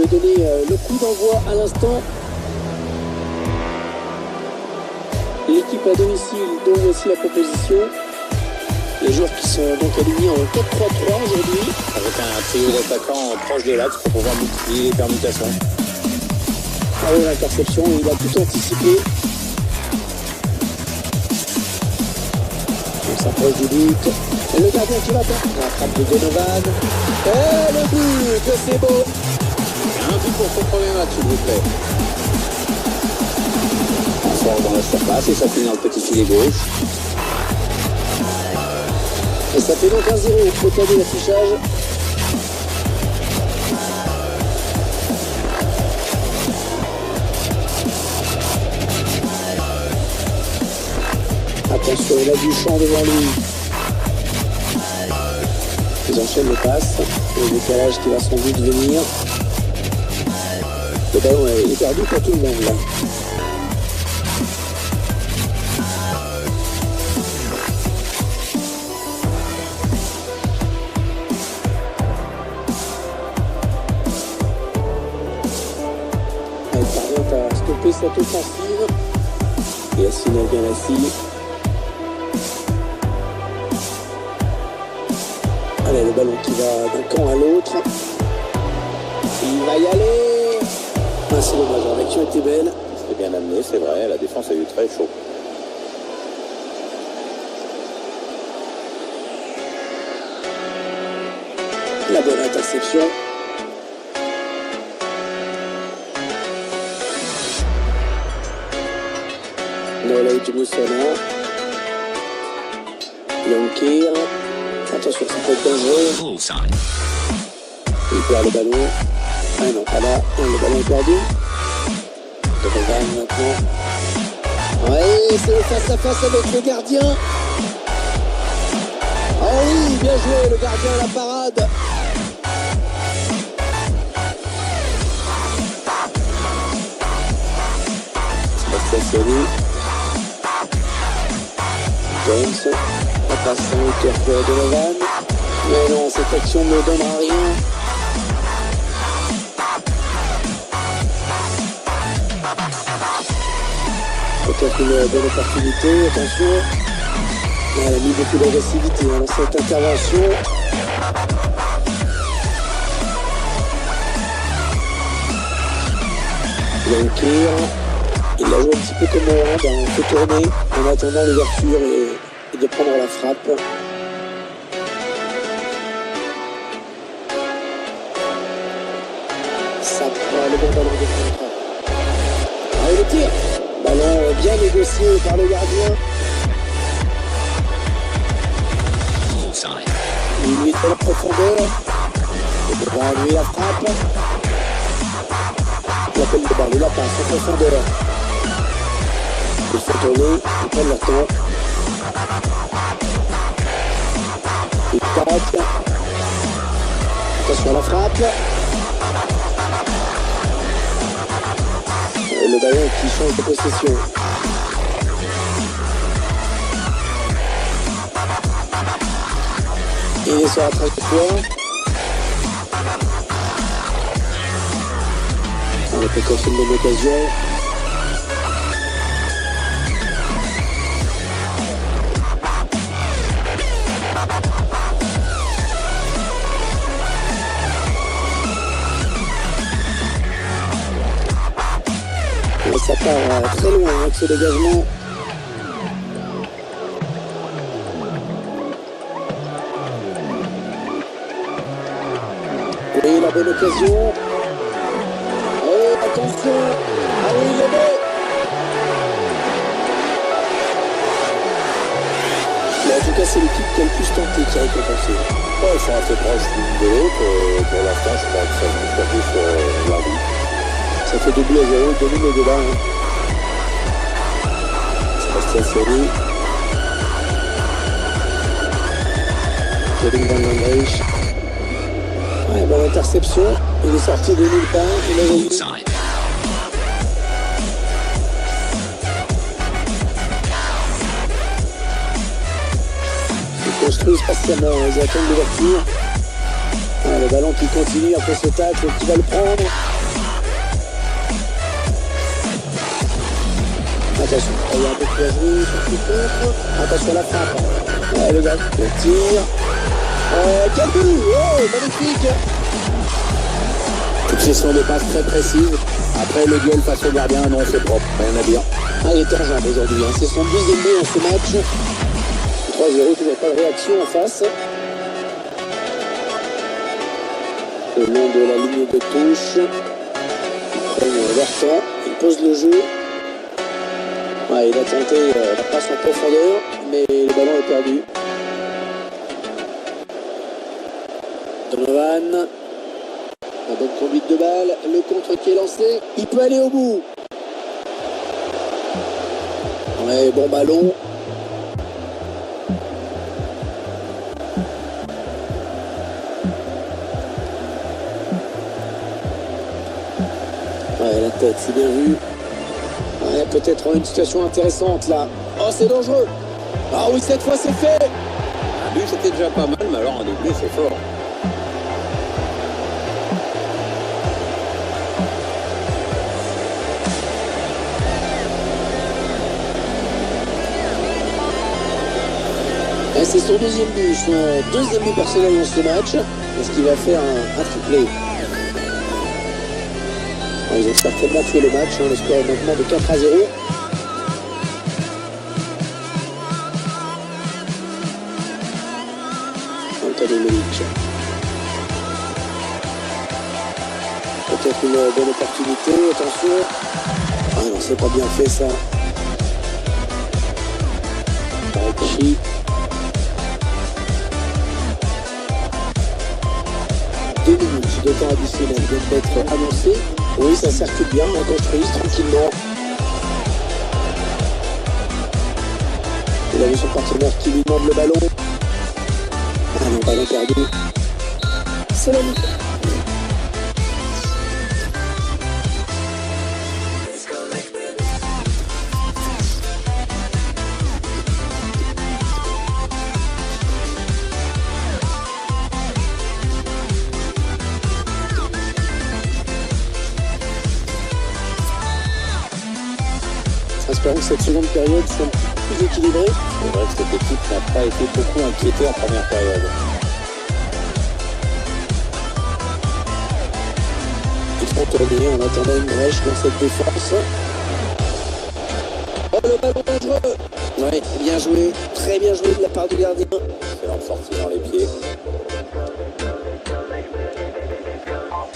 donner le coup d'envoi à l'instant. L'équipe à domicile, dont voici la proposition. Les joueurs qui sont donc alignés en 4-3-3 aujourd'hui. Avec un trio d'attaquants proche de l'axe pour pouvoir multiplier les permutations. Ah oui, l'interception, il a tout anticipé. On s'approche du but. Et le gardien qui va faire la frappe de Donovan. Et le but, que c'est beau. Un but pour son premier match, s'il vous plaît. On sort dans la surface et ça finit dans le petit filet gauche. Et ça fait donc 1-0 au cas de l'affichage. Attention, il a du champ devant lui. Ils enchaînent les passes. Le décalage qui va sans doute venir. Le ballon est perdu pour tout le monde là. Elle parvient à stopper cette offensive. Et Yassine El Ghanassi. Allez, le ballon qui va d'un camp à l'autre. Il va y aller. Ah, c'est dommage, l'action était belle. C'est bien amené, c'est vrai, la défense a eu très chaud. La bonne interception. Knowledge Moussona. Yonkir. Attention, ça peut être dangereux. Il perd le ballon. Ah non, pas là. Le ballon est perdu. Donovan maintenant. Ouais, c'est le face-à-face avec le gardien. Ah oui, bien joué, le gardien à la parade. Sébastien Jones. La passe en hauteur pour Donovan. Mais non, cette action ne donnera rien. Peut-être une bonne opportunité, attention. Elle a mis beaucoup d'agressivité dans cette intervention. Yonkir, il l'a joué un petit peu comme on fait tourner en attendant l'ouverture et de prendre la frappe. Ça prend le bon ballon de contre. Allez, le tir. Ballon bien négocié par le gardien. Il lui fait la profondeur. Il devra lui la frappe. Il appelle le ballon, la passe en profondeur. Il faut tourner, ils prennent leur temps. Il tape. Attention à la frappe. Le ballon qui change de possession. Il est sur la trajectoire. On a peut-être une bonne occasion. Ça part très loin avec ce dégagement. Oui, la bonne occasion. Oh, attention. Ah oui, il est bon. Mais en tout cas, c'est l'équipe qui a le plus tenté qui a récompensé. Ouais, ils sont assez proches l'une de l'autre. Pour l'instant, je crois que ça va porter sur l'arbitre. Ça fait 2-0, domine le débat. Sébastien Seri. Kevin Van Landrich. Ouais, bonne interception. Il est sorti de nulle part. Il avait eu. Ils construisent patiemment. Ils attendent l'ouverture. Ouais, le ballon qui continue après ce tacle, qui va le prendre. Attention, il y a un peu de poiserie, contre. Attention à la frappe. Ouais, le gars, le tir. Quel but! Oh, magnifique! Succession de passes très précises. Après le duel face au gardien, non, c'est propre, rien à dire. Ah, il est en jambe aujourd'hui, hein. C'est son deuxième but dans ce match. 3-0, toujours pas de réaction en face. Le long de la ligne de touche. Ils prennent leur temps, ils posent le jeu. Ouais, il a tenté la passe en profondeur, mais le ballon est perdu. Donovan. La bonne conduite de balle, le contre qui est lancé, il peut aller au bout. Ouais, bon ballon. Ouais, la tête, c'est bien vu. Ouais, peut-être une situation intéressante là. Oh, c'est dangereux. Ah oui, cette fois c'est fait. Un but, c'était déjà pas mal, mais alors un doublé, c'est fort. C'est son deuxième but, son deuxième but personnel dans ce match. Est-ce qu'il va faire un triplé? Ils ont certainement tué le match, hein. Le score est maintenant de 4-0. Anthony Melic. Peut-être une bonne opportunité, attention. Ah non, c'est pas bien fait ça. Parechi. 2 minutes de temps additionnel vient d'être annoncé. Oui, ça circule bien, on construit tranquillement. Il a vu son partenaire qui lui demande le ballon. Ah non, ballon perdu. C'est la mi-temps. Espérons que cette seconde période soit un petit peu plus équilibrée. C'est vrai que cette équipe n'a pas été beaucoup inquiétée en première période. Ils font tourner en attendant une brèche dans cette défense. Oh, le ballon dangereux. Ouais, bien joué, très bien joué de la part du gardien. Excellente sortie dans les pieds.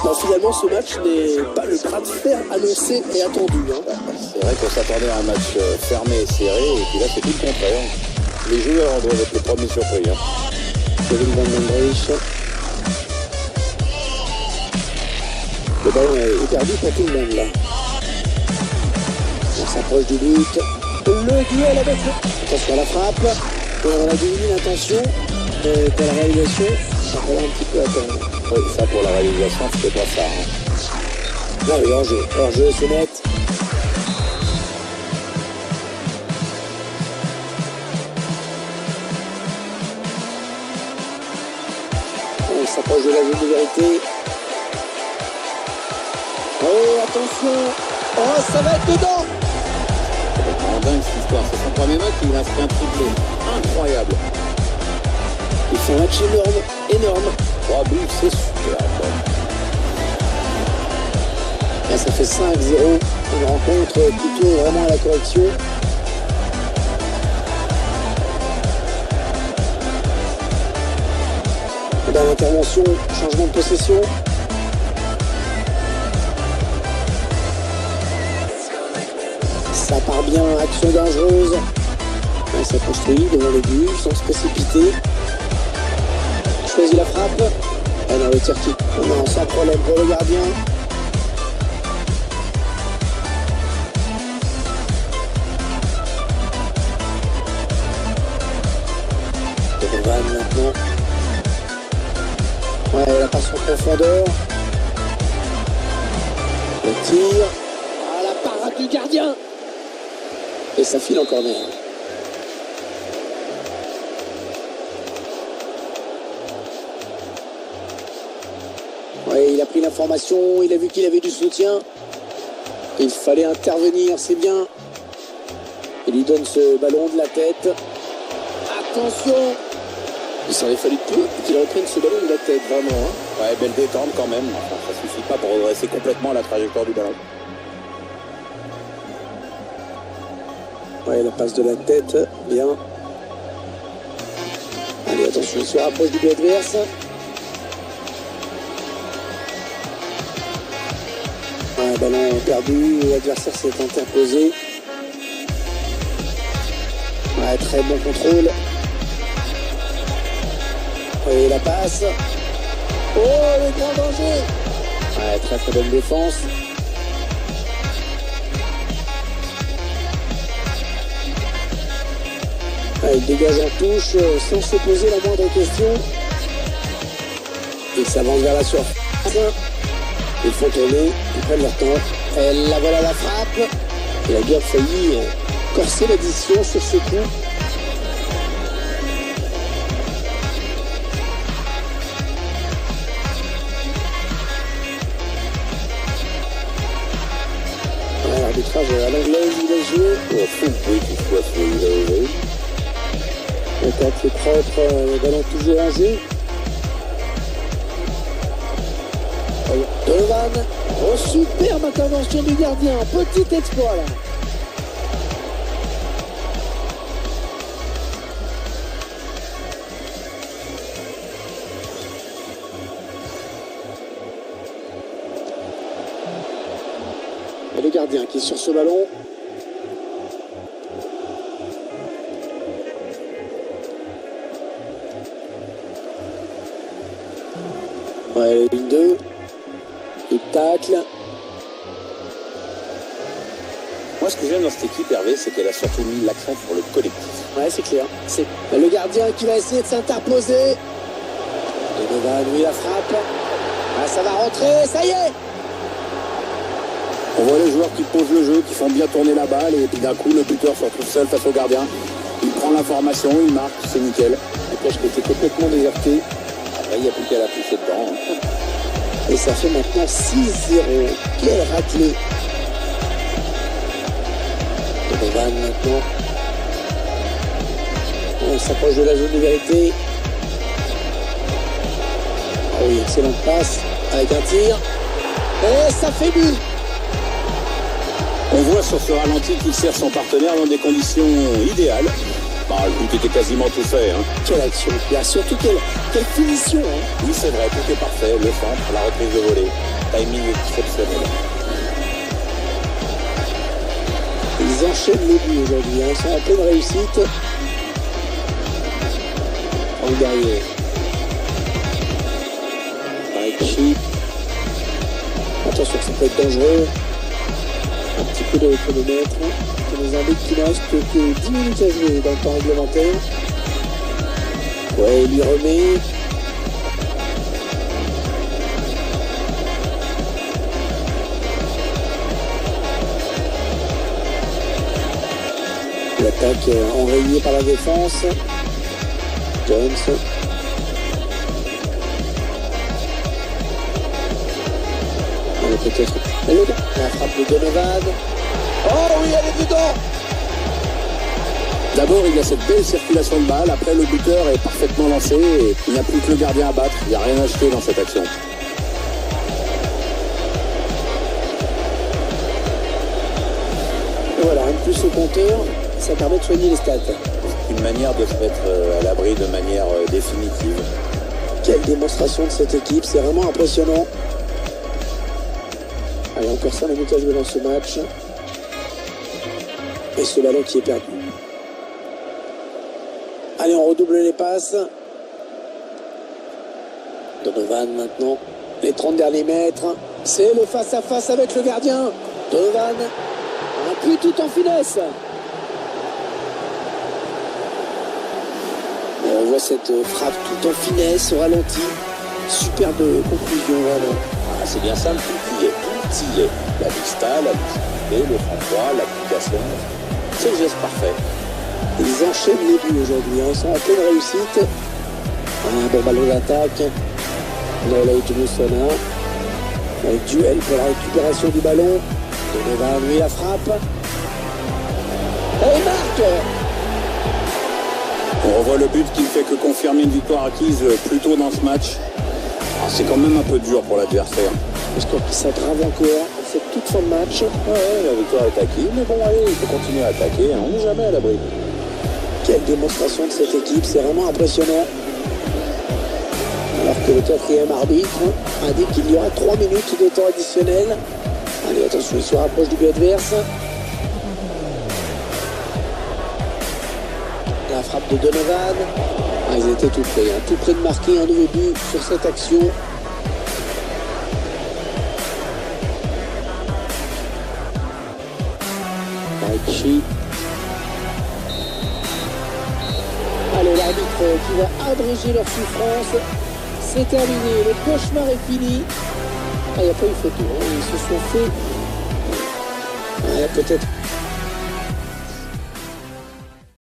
Non, finalement, ce match n'est pas le bras de fer annoncé et attendu. Hein. C'est vrai qu'on s'attendait à un match fermé et serré, et puis là, c'est tout le contraire. Les joueurs doivent être les premiers surpris. Hein. Kevin Van Mandrich. Le ballon est perdu pour tout le monde, là. On s'approche du but. Le duel avec le... Attention à la frappe. On a deviné l'intention. Pour la réalisation, ça va un petit peu attendre. Oui, ça pour la réalisation, c'était pas ça. Hein. Non, mais hors-jeu, c'est net. On s'approche de la zone de vérité. Oh, attention. Oh, ça va être dedans. C'est vraiment dingue cette histoire. C'est son premier match, il a fait un triplé. Incroyable. Il fait un match énorme. 3 buts, c'est super. Là, ça fait 5-0. Une rencontre plutôt vraiment à la correction. Et bien, l'intervention, changement de possession. Ça part bien, action dangereuse. Ouais, ça construit devant le but sans se précipiter. Choisit la frappe. Et dans le tir qui non, sans problème pour le gardien. Donovan maintenant. Ouais, la passe en profondeur. Le tir. Ah, la parade du gardien. Et ça file en corner. Ouais, il a pris l'information, il a vu qu'il avait du soutien. Il fallait intervenir, c'est bien. Il lui donne ce ballon de la tête. Attention! Il s'en est fallu peu qu'il reprenne ce ballon de la tête, vraiment. Hein. Ouais, belle détente quand même. Enfin, ça suffit pas pour redresser complètement la trajectoire du ballon. Ouais, la passe de la tête, bien. Allez, attention, il se rapproche du but adverse. Ouais, ballon perdu, l'adversaire s'est interposé. Ouais, très bon contrôle. Et la passe. Oh, le grand danger. Ouais, très très bonne défense. Ouais, il dégage en touche sans se poser la moindre question. Il s'avance vers la surface. Ils font tourner, ils prennent leur temps. Elle la voilà la frappe. Il a bien failli corser l'addition sur ce coup. L'arbitrage à l'anglaise, il a joué. Au fond, oui, qu'il soit fait. Quand c'est propre, le ballon toujours en jeu. Donovan, oh, superbe intervention du gardien, petit exploit là. Et le gardien qui est sur ce ballon. Ouais, une 2. Il tacle. Moi, ce que j'aime dans cette équipe, Hervé, c'est qu'elle a surtout mis l'accent sur le collectif. Ouais, c'est clair. C'est le gardien qui va essayer de s'interposer. Donovan, lui, la frappe. Ah, ça va rentrer, ça y est. On voit les joueurs qui posent le jeu, qui font bien tourner la balle, et puis d'un coup, le buteur se retrouve seul face au gardien. Il prend l'information, il marque, c'est nickel. La cage qui était complètement désertée. Après, il n'y a plus qu'à la pousser dedans. Hein. Et ça fait maintenant 6-0. Quel raclé. Donovan maintenant. On s'approche de la zone de vérité. Ah oui, excellente passe. Avec un tir. Et ça fait but. On voit sur ce ralenti qu'il sert son partenaire dans des conditions idéales. Bah, le but était quasiment tout fait. Hein. Quelle action. Il y a surtout quelle finition. Hein. Oui, c'est vrai, tout est parfait. Le centre, la reprise de volée. Timing exceptionnel. Ils enchaînent les buts aujourd'hui. Hein. Ils sont en pleine réussite. En guerrier. Chi. Attention, ça peut être dangereux. Un petit peu de chronomètre. Ça nous indique qu'il ne reste que 10 minutes à jouer dans le temps réglementaire. Ouais, il lui remet. L'attaque enrayée par la défense. Jones. Peut-être. La frappe de Donovan. Oh oui, elle est dedans. D'abord, il y a cette belle circulation de balle. Après, le buteur est parfaitement lancé. Et il n'y a plus que le gardien à battre. Il n'y a rien à acheter dans cette action. Et voilà, un plus au compteur. Ça permet de soigner les stats. Une manière de se mettre à l'abri de manière définitive. Quelle démonstration de cette équipe. C'est vraiment impressionnant. Allez, encore 5 minutes à jouer dans ce match. Et ce ballon qui est perdu. Allez, on redouble les passes. Donovan maintenant. Les 30 derniers mètres. C'est le face-à-face avec le gardien. Donovan. Un but tout en finesse. Et on voit cette frappe tout en finesse au ralenti. Superbe conclusion, vraiment. Ah, c'est bien simple, tout y est. La vista, la lucidité, le sang-froid, l'application. C'est le geste parfait. Ils enchaînent les buts aujourd'hui. Ils sont en pleine réussite. Un bon ballon d'attaque. Nola Ejmusona. Un duel pour la récupération du ballon. Donovan, lui, la frappe. Et marque. On revoit le but qui ne fait que confirmer une victoire acquise plus tôt dans ce match. C'est quand même un peu dur pour l'adversaire. Le score qui s'aggrave encore en cette toute fin de match. Ouais, la victoire est acquise, mais bon, allez, il faut continuer à attaquer, hein. On n'est jamais à l'abri. Quelle démonstration de cette équipe, c'est vraiment impressionnant. Alors que le quatrième arbitre indique qu'il y aura 3 minutes de temps additionnel. Allez, attention, il se rapproche du but adverse. La frappe de Donovan. Ah, ils étaient tout près de marquer un nouveau but sur cette action. Ricci. Allez, l'arbitre qui va abréger leur souffrance. C'est terminé, le cauchemar est fini. Ah, il n'y a pas eu photo, hein. Ils se sont fait... peut-être